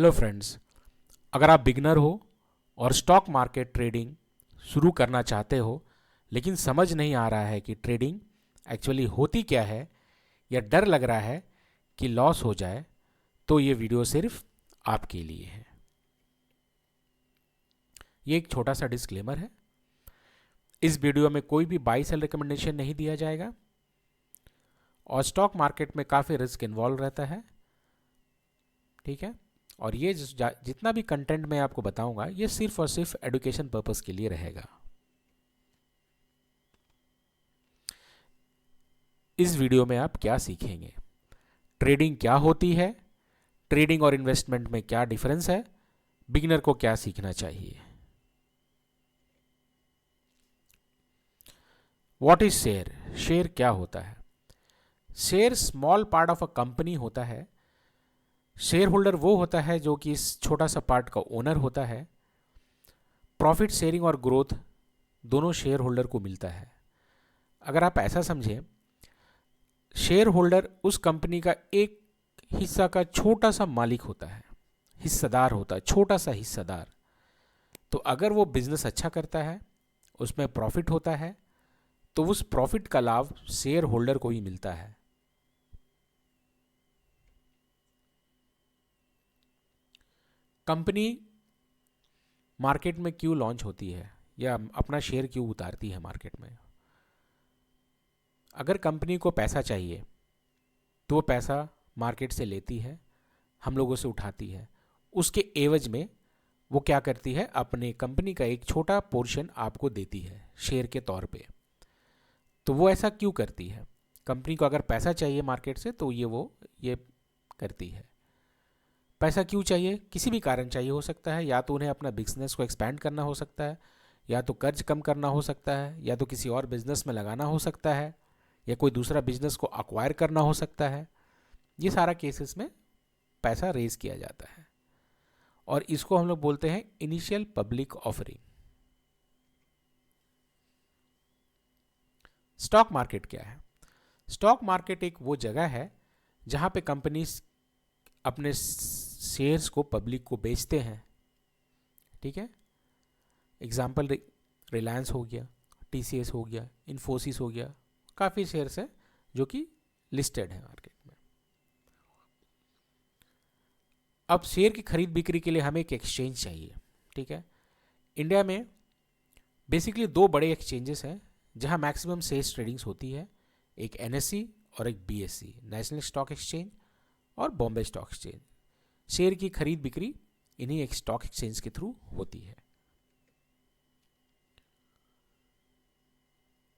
Hello friends, अगर आप beginner हो और स्टॉक मार्केट ट्रेडिंग शुरू करना चाहते हो लेकिन समझ नहीं आ रहा है कि ट्रेडिंग एक्चुअली होती क्या है या डर लग रहा है कि लॉस हो जाए, तो ये वीडियो सिर्फ आपके लिए है। ये एक छोटा सा डिस्क्लेमर है। इस वीडियो में कोई भी बाई सेल रिकमेंडेशन नहीं दिया जाएगा और स्टॉक मार्केट में काफ़ी रिस्क इन्वॉल्व रहता है। ठीक है। और ये जितना भी कंटेंट मैं आपको बताऊंगा ये सिर्फ और सिर्फ एजुकेशन पर्पस के लिए रहेगा। इस वीडियो में आप क्या सीखेंगे, ट्रेडिंग क्या होती है, ट्रेडिंग और इन्वेस्टमेंट में क्या डिफरेंस है, बिगिनर को क्या सीखना चाहिए। What is share? शेयर क्या होता है? Share small part of a company होता है। शेयर होल्डर वो होता है जो कि इस छोटा सा पार्ट का ओनर होता है। प्रॉफिट शेयरिंग और ग्रोथ दोनों शेयर होल्डर को मिलता है। अगर आप ऐसा समझें, शेयर होल्डर उस कंपनी का एक हिस्सा का छोटा सा मालिक होता है, हिस्सेदार होता है, छोटा सा हिस्सेदार। तो अगर वो बिजनेस अच्छा करता है, उसमें प्रॉफिट होता है, तो उस प्रॉफिट का लाभ शेयर होल्डर को ही मिलता है। कंपनी मार्केट में क्यों लॉन्च होती है या अपना शेयर क्यों उतारती है मार्केट में? अगर कंपनी को पैसा चाहिए तो वो पैसा मार्केट से लेती है, हम लोगों से उठाती है। उसके एवज में वो क्या करती है, अपने कंपनी का एक छोटा पोर्शन आपको देती है शेयर के तौर पे। तो वो ऐसा क्यों करती है? कंपनी को अगर पैसा चाहिए मार्केट से तो ये करती है। पैसा क्यों चाहिए? किसी भी कारण चाहिए हो सकता है, या तो उन्हें अपना बिजनेस को एक्सपैंड करना हो सकता है, या तो कर्ज कम करना हो सकता है, या तो किसी और बिजनेस में लगाना हो सकता है, या कोई दूसरा बिजनेस को अक्वायर करना हो सकता है। ये सारा केसेस में पैसा रेज किया जाता है और इसको हम लोग बोलते हैं initial public offering. Stock market क्या है? स्टॉक मार्केट एक वो जगह है जहां पे कंपनीज अपने शेयर्स को पब्लिक को बेचते हैं। ठीक है। एग्जाम्पल रिलायंस हो गया, टीसीएस हो गया, इन्फोसिस हो गया, काफ़ी शेयर्स हैं जो कि लिस्टेड है मार्केट में। अब शेयर की खरीद बिक्री के लिए हमें एक एक्सचेंज चाहिए। ठीक है। इंडिया में बेसिकली दो बड़े एक्सचेंजेस हैं जहां मैक्सिमम शेयर ट्रेडिंग्स होती है। एक एनएससी और एक बीएससी, नेशनल स्टॉक एक्सचेंज और बॉम्बे स्टॉक एक्सचेंज। शेयर की खरीद बिक्री इन्हीं एक स्टॉक एक्सचेंज के थ्रू होती है।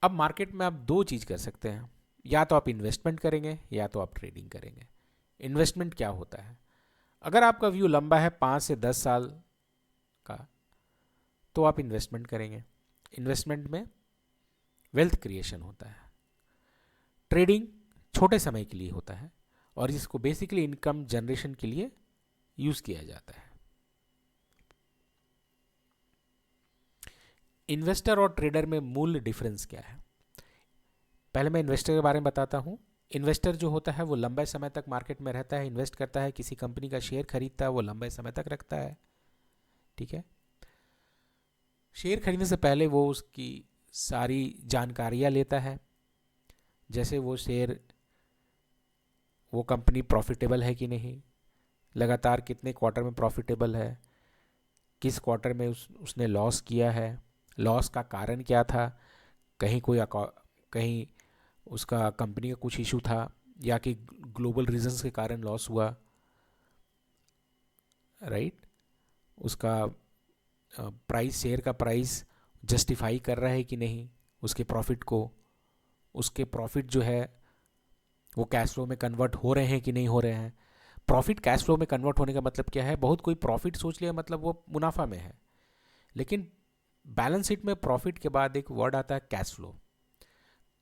अब मार्केट में आप दो चीज़ कर सकते हैं, या तो आप इन्वेस्टमेंट करेंगे या तो आप ट्रेडिंग करेंगे। इन्वेस्टमेंट क्या होता है? अगर आपका व्यू लंबा है 5 से 10 साल का, तो आप इन्वेस्टमेंट करेंगे। इन्वेस्टमेंट में वेल्थ क्रिएशन होता है। ट्रेडिंग छोटे समय के लिए होता है और इसको बेसिकली इनकम जनरेशन के लिए यूज किया जाता है। इन्वेस्टर और ट्रेडर में मूल डिफरेंस क्या है? पहले मैं इन्वेस्टर के बारे में बताता हूँ। इन्वेस्टर जो होता है वो लंबे समय तक मार्केट में रहता है, इन्वेस्ट करता है, किसी कंपनी का शेयर खरीदता है, वो लंबे समय तक रखता है। ठीक है। शेयर खरीदने से पहले वो उसकी सारी जानकारियाँ लेता है, जैसे वो कंपनी प्रॉफिटेबल है कि नहीं, लगातार कितने क्वार्टर में प्रॉफिटेबल है, किस क्वार्टर में उसने लॉस किया है, लॉस का कारण क्या था, कहीं उसका कंपनी का कुछ इशू था या कि ग्लोबल रीजंस के कारण लॉस हुआ, राइट। उसका प्राइस, शेयर का प्राइस जस्टिफाई कर रहा है कि नहीं उसके प्रॉफिट को, उसके प्रॉफिट जो है वो कैश फ्लो में कन्वर्ट हो रहे हैं कि नहीं हो रहे हैं। प्रॉफिट कैश फ्लो में कन्वर्ट होने का मतलब क्या है? बहुत कोई प्रॉफिट सोच लिया मतलब वो मुनाफा में है, लेकिन बैलेंस शीट में प्रॉफिट के बाद एक वर्ड आता है कैश फ्लो।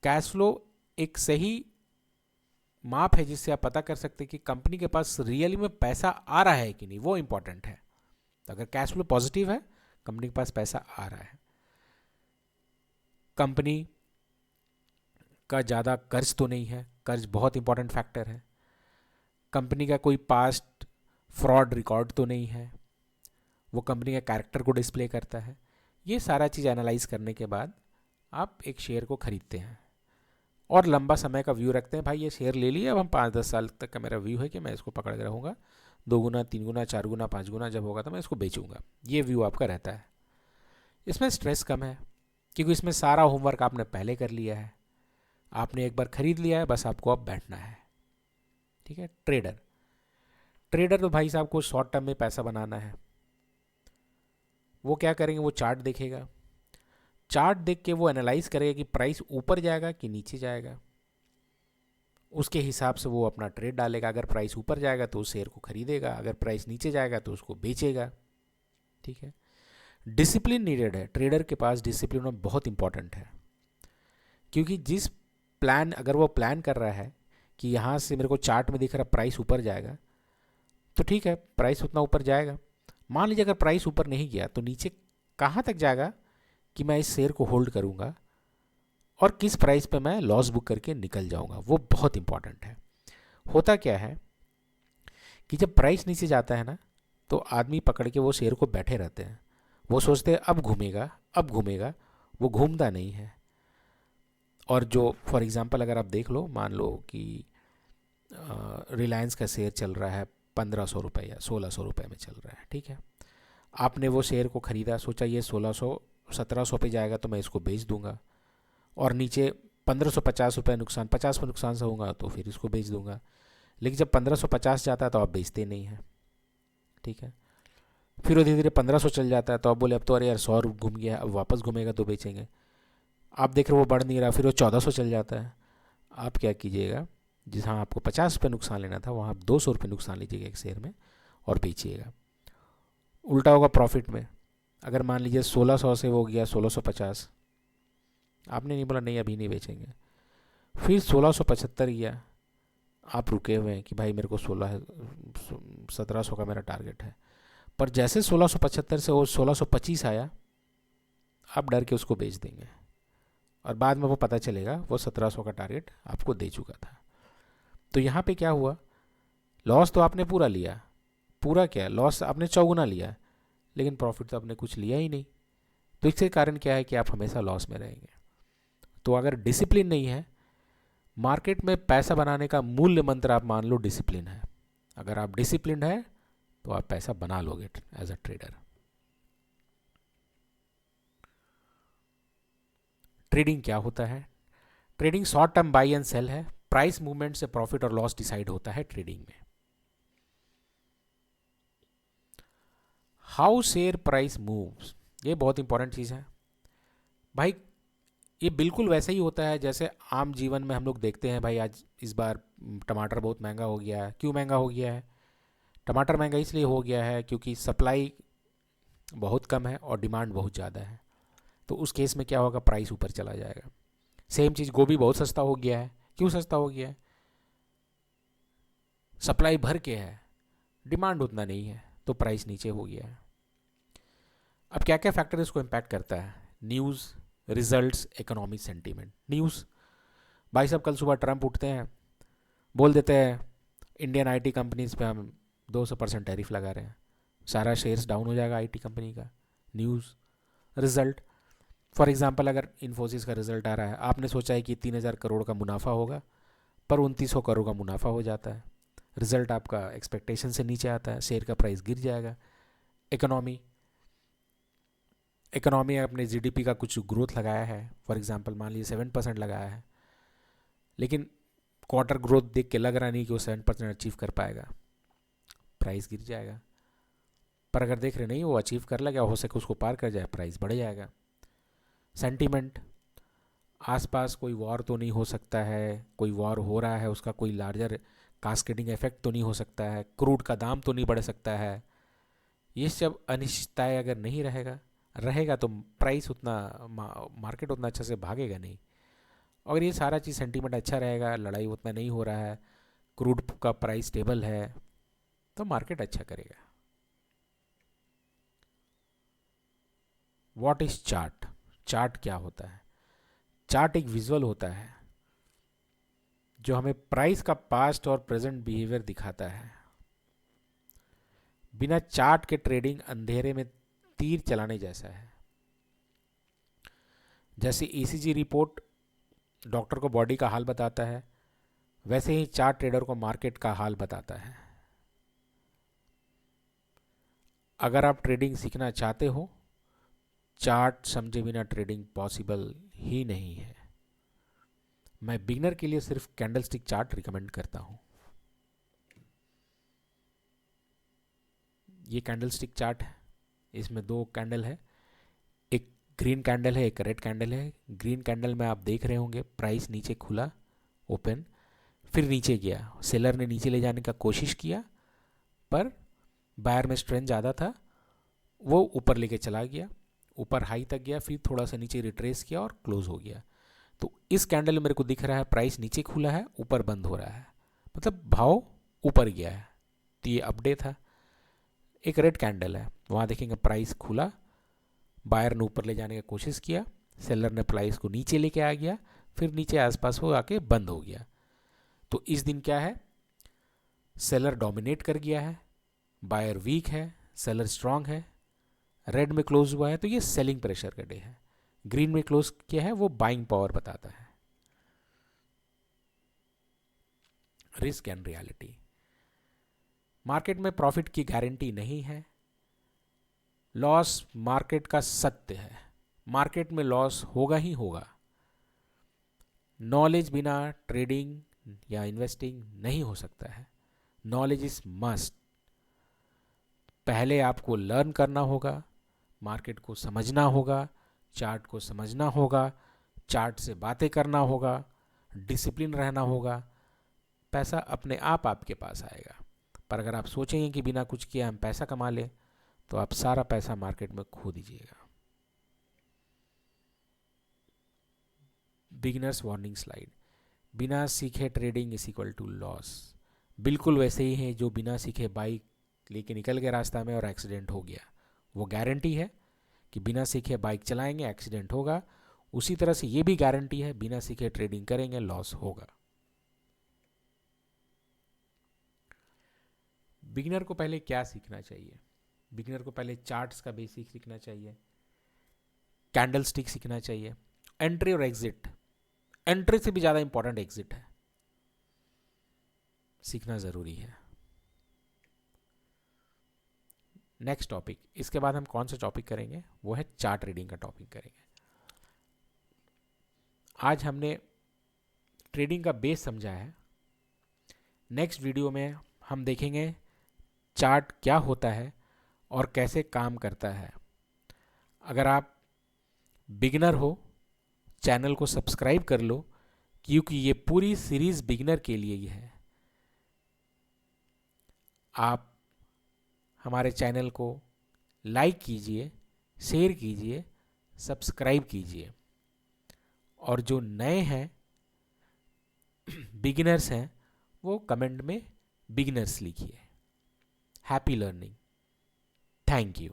कैश फ्लो एक सही माप है जिससे आप पता कर सकते हैं कि कंपनी के पास रियली में पैसा आ रहा है कि नहीं, वो इंपॉर्टेंट है। तो अगर कैश फ्लो पॉजिटिव है, कंपनी के पास पैसा आ रहा है। कंपनी का ज़्यादा कर्ज तो नहीं है, कर्ज बहुत इंपॉर्टेंट फैक्टर है। कंपनी का कोई पास्ट फ्रॉड रिकॉर्ड तो नहीं है, वो कंपनी का कैरेक्टर को डिस्प्ले करता है। ये सारा चीज़ एनालाइज करने के बाद आप एक शेयर को खरीदते हैं और लंबा समय का व्यू रखते हैं। भाई ये शेयर ले लिया, अब हम 5-10 साल तक का मेरा व्यू है कि मैं इसको पकड़ के रहूँगा, 2 गुना 3 गुना 4 गुना 5 गुना जब होगा तो मैं इसको बेचूंगा। ये व्यू आपका रहता है। इसमें स्ट्रेस कम है क्योंकि इसमें सारा होमवर्क आपने पहले कर लिया है, आपने एक बार खरीद लिया है, बस आपको अब बैठना है। ठीक है। ट्रेडर, ट्रेडर तो भाई साहब को शॉर्ट टर्म में पैसा बनाना है। वो क्या करेंगे, वो चार्ट देखेगा, चार्ट देख के वो एनालाइज करेगा कि प्राइस ऊपर जाएगा कि नीचे जाएगा, उसके हिसाब से वो अपना ट्रेड डालेगा। अगर प्राइस ऊपर जाएगा तो उस शेयर को खरीदेगा, अगर प्राइस नीचे जाएगा तो उसको बेचेगा। ठीक है। डिसिप्लिन नीडेड है, ट्रेडर के पास डिसिप्लिन होना बहुत इंपॉर्टेंट है, क्योंकि जिस प्लान, अगर वो प्लान कर रहा है कि यहाँ से मेरे को चार्ट में दिख रहा प्राइस ऊपर जाएगा, तो ठीक है, प्राइस उतना ऊपर जाएगा। मान लीजिए अगर प्राइस ऊपर नहीं गया तो नीचे कहाँ तक जाएगा कि मैं इस शेयर को होल्ड करूँगा और किस प्राइस पे मैं लॉस बुक करके निकल जाऊँगा, वो बहुत इंपॉर्टेंट है। होता क्या है कि जब प्राइस नीचे जाता है ना, तो आदमी पकड़ के वो शेयर को बैठे रहते हैं, वो सोचते हैं अब घूमेगा अब घूमेगा, वो घूमता नहीं है। और जो फॉर एग्जांपल अगर आप देख लो, मान लो कि रिलायंस का शेयर चल रहा है 1500 रुपये या 1600 रुपये में चल रहा है। ठीक है। आपने वो शेयर को ख़रीदा, सोचा ये 1600-1700 पे जाएगा तो मैं इसको बेच दूंगा, और नीचे 1550 रुपये नुकसान, 50 पे नुकसान से होगा तो फिर इसको बेच दूंगा। लेकिन जब 1550 जाता है तो आप बेचते नहीं हैं। ठीक है। फिर वो धीरे धीरे 1500 चल जाता है तो आप बोले अब तो अरे यार 100 घूम गया, अब वापस घूमेगा तो बेचेंगे। आप देख रहे हो वो बढ़ नहीं रहा, फिर वो 1400 चल जाता है। आप क्या कीजिएगा, जहाँ आपको 50 रुपये नुकसान लेना था वहाँ आप 200 रुपये नुकसान लीजिएगा एक शेयर में और बेचिएगा। उल्टा होगा प्रॉफिट में। अगर मान लीजिए 1600 से वो गया 1650, आपने नहीं बोला नहीं अभी नहीं बेचेंगे, फिर 1675 गया, आप रुके हुए हैं कि भाई मेरे को 1700 का मेरा टारगेट है, पर जैसे 1675 से वो 1625 आया, आप डर के उसको बेच देंगे और बाद में वो पता चलेगा वो 1700 का टारगेट आपको दे चुका था। तो यहाँ पे क्या हुआ, लॉस तो आपने पूरा लिया, पूरा क्या लॉस आपने 4 गुना लिया, लेकिन प्रॉफिट तो आपने कुछ लिया ही नहीं। तो इसके कारण क्या है कि आप हमेशा लॉस में रहेंगे। तो अगर डिसिप्लिन नहीं है, मार्केट में पैसा बनाने का मूल्य मंत्र आप मान लो डिसिप्लिन है। अगर आप डिसिप्लिन है तो आप पैसा बना लोगे एज अ ट्रेडर। ट्रेडिंग क्या होता है? Trading short term buy and sell है। प्राइस मूवमेंट से प्रॉफिट और लॉस डिसाइड होता है ट्रेडिंग में। हाउ शेयर प्राइस मूव्स, ये बहुत इंपॉर्टेंट चीज़ है भाई। ये बिल्कुल वैसे ही होता है जैसे आम जीवन में हम लोग देखते हैं। भाई आज इस बार टमाटर बहुत महंगा हो गया है। क्यों महंगा हो गया है? टमाटर महंगा इसलिए हो गया है क्योंकि सप्लाई बहुत कम है और डिमांड बहुत ज़्यादा है। तो उस केस में क्या होगा, प्राइस ऊपर चला जाएगा। सेम चीज़, गोभी बहुत सस्ता हो गया है। क्यों सस्ता हो गया है? सप्लाई भर के है, डिमांड उतना नहीं है, तो प्राइस नीचे हो गया है। अब क्या क्या फैक्टर इसको इम्पैक्ट करता है? News, results, economic sentiment. News, भाई साहब कल सुबह ट्रंप उठते हैं, बोल देते हैं इंडियन आईटी कंपनीज पे हम 200% टैरिफ लगा रहे हैं, सारा शेयर्स डाउन हो जाएगा आईटी कंपनी का। न्यूज़। रिजल्ट, फॉर एग्जांपल अगर इन्फोसिस का रिजल्ट आ रहा है, आपने सोचा है कि 3000 करोड़ का मुनाफा होगा, पर 2900 करोड़ का मुनाफा हो जाता है। रिजल्ट आपका एक्सपेक्टेशन से नीचे आता है, शेयर का प्राइस गिर जाएगा। इकोनॉमी, इकोनॉमी अपने जीडीपी का कुछ ग्रोथ लगाया है, फॉर एग्जांपल मान लीजिए 7% लगाया है, लेकिन क्वार्टर ग्रोथ देख के लग रहा नहीं कि वो 7% अचीव कर पाएगा, प्राइस गिर जाएगा। पर अगर देख रहे नहीं वो अचीव कर लगा, हो सके उसको पार कर जाए, प्राइस बढ़ जाएगा। सेंटीमेंट, आसपास कोई वॉर तो नहीं हो सकता है, कोई वॉर हो रहा है उसका कोई लार्जर कास्केडिंग इफेक्ट तो नहीं हो सकता है, क्रूड का दाम तो नहीं बढ़ सकता है। ये सब अनिश्चितताएं अगर नहीं रहेगा तो प्राइस उतना, मार्केट उतना अच्छा से भागेगा नहीं। अगर ये सारा चीज़ सेंटीमेंट अच्छा रहेगा, लड़ाई उतना नहीं हो रहा है, क्रूड का प्राइस स्टेबल है, तो मार्केट अच्छा करेगा। What is chart? चार्ट क्या होता है? चार्ट एक विजुअल होता है जो हमें प्राइस का पास्ट और प्रेजेंट बिहेवियर दिखाता है। बिना चार्ट के ट्रेडिंग अंधेरे में तीर चलाने जैसा है। जैसे ईसीजी रिपोर्ट डॉक्टर को बॉडी का हाल बताता है, वैसे ही चार्ट ट्रेडर को मार्केट का हाल बताता है। अगर आप ट्रेडिंग सीखना चाहते हो, चार्ट समझे बिना ट्रेडिंग पॉसिबल ही नहीं है। मैं बिगिनर के लिए सिर्फ कैंडलस्टिक चार्ट रिकमेंड करता हूं। ये कैंडलस्टिक चार्ट है, इसमें 2 कैंडल है, एक ग्रीन कैंडल है, एक रेड कैंडल है। ग्रीन कैंडल में आप देख रहे होंगे प्राइस नीचे खुला ओपन, फिर नीचे गया, सेलर ने नीचे ले जाने का कोशिश किया पर बायर में स्ट्रेंथ ज़्यादा था, वो ऊपर लेके चला गया, ऊपर हाई तक गया, फिर थोड़ा सा नीचे रिट्रेस किया और क्लोज हो गया। तो इस कैंडल में मेरे को दिख रहा है प्राइस नीचे खुला है, ऊपर बंद हो रहा है, मतलब भाव ऊपर गया है, तो ये अपडे था। एक रेड कैंडल है, वहाँ देखेंगे प्राइस खुला, बायर ने ऊपर ले जाने की कोशिश किया, सेलर ने प्राइस को नीचे लेके आ गया, फिर नीचे आसपास हो आके बंद हो गया। तो इस दिन क्या है, सेलर डोमिनेट कर गया है, बायर वीक है, सेलर स्ट्रांग है, रेड में क्लोज हुआ है तो ये सेलिंग प्रेशर का डे है। ग्रीन में क्लोज किया है वो बाइंग पावर बताता है। रिस्क एंड रियलिटी, मार्केट में प्रॉफिट की गारंटी नहीं है, लॉस मार्केट का सत्य है, मार्केट में लॉस होगा ही होगा। नॉलेज बिना ट्रेडिंग या इन्वेस्टिंग नहीं हो सकता है। Knowledge is must. पहले आपको लर्न करना होगा, मार्केट को समझना होगा, चार्ट को समझना होगा, चार्ट से बातें करना होगा, डिसिप्लिन रहना होगा, पैसा अपने आप आपके पास आएगा। पर अगर आप सोचेंगे कि बिना कुछ किए हम पैसा कमा लें, तो आप सारा पैसा मार्केट में खो दीजिएगा। बिगिनर्स वार्निंग स्लाइड, बिना सीखे trading is equal to loss. बिल्कुल वैसे ही है जो बिना सीखे बाइक लेके निकल गए रास्ता में और एक्सीडेंट हो गया, वो गारंटी है कि बिना सीखे बाइक चलाएंगे एक्सीडेंट होगा। उसी तरह से ये भी गारंटी है बिना सीखे ट्रेडिंग करेंगे लॉस होगा। बिगिनर को पहले क्या सीखना चाहिए? बिगिनर को पहले चार्ट्स का बेसिक सीखना चाहिए, कैंडल स्टिक सीखना चाहिए, एंट्री और एग्जिट, एंट्री से भी ज़्यादा इंपॉर्टेंट एग्जिट है, सीखना ज़रूरी है। नेक्स्ट टॉपिक, इसके बाद हम कौन सा टॉपिक करेंगे, वो है चार्ट रीडिंग का टॉपिक करेंगे। आज हमने ट्रेडिंग का बेस समझा है। नेक्स्ट वीडियो में हम देखेंगे चार्ट क्या होता है और कैसे काम करता है। अगर आप बिगिनर हो, चैनल को सब्सक्राइब कर लो, क्योंकि ये पूरी सीरीज बिगिनर के लिए ही है। आप हमारे चैनल को लाइक कीजिए, शेयर कीजिए, सब्सक्राइब कीजिए, और जो नए हैं बिगिनर्स हैं वो कमेंट में बिगिनर्स लिखिए। Happy learning. Thank you.